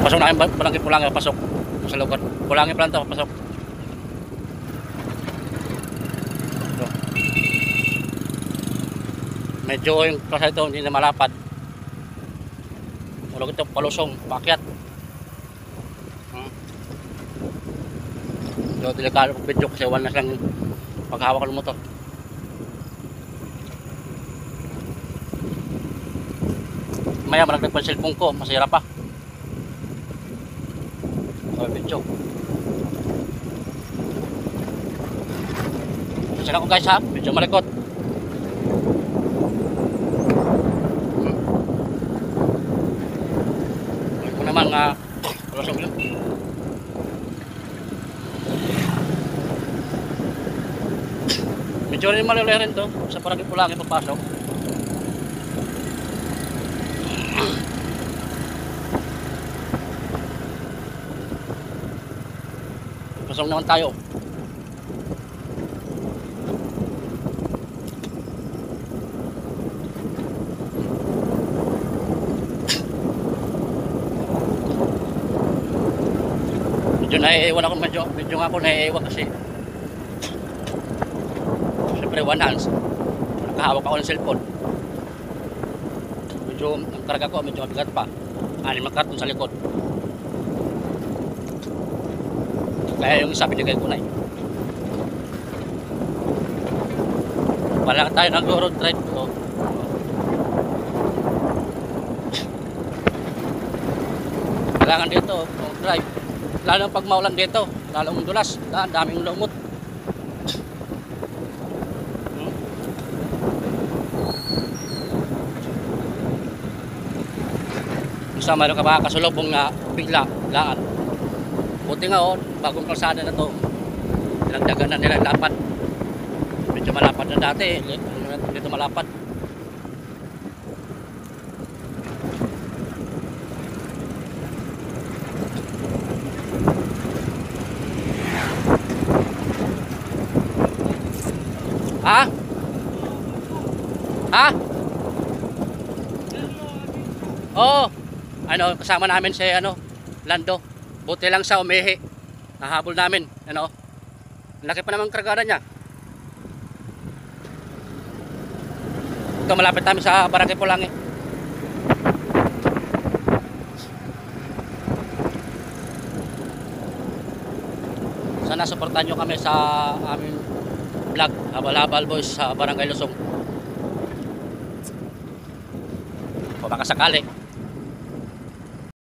Pasok na yung Barangay Pulangi, pasok sa lugar. Pulangi pa lang to, pasok. So, medyo yung klasa ito hindi na malapad. Tulog ito, palusong, paakyat. So, delikado pag video kasi wala na silang paghawak ng motor. Maya malagdag pa yung cellphone ko, masira pa. So, video. Kasi ako guys ha, video malikot. Ito naman nga, palusong yun. Medyo rin malulay rin to sa Barangay Pulangi papasok. Pasok naman tayo. Medyo naiiwan ako, medyo nga ako naiiwan kasi siyempre one hands, nakahawak ako ng cellphone. Medyo ang karga ko medyo mabigat pa, 6 na karton sa likod, kaya yung isa binigay ko na wala tayo nag-road trip ko. Kailangan dito drive, lalo pag maulan dito, lalong dulas, daming lumot. Sa mayroon ka ba kasulubong na biglaan. Buti nga bagong kalsada na to, dinagdagan na nila lapad. Medyo malapad na dati, dito malapad. Ha? Oo. Kasama namin si Lando. Buti lang sa umihi. Nahabol namin, laki pa naman kargada niya. Ito malapit namin sa Barangay Pulangi. Sana suportahan nyo kami sa aming vlog, Habal-Habal Boys sa Barangay Lusong. O baka sakali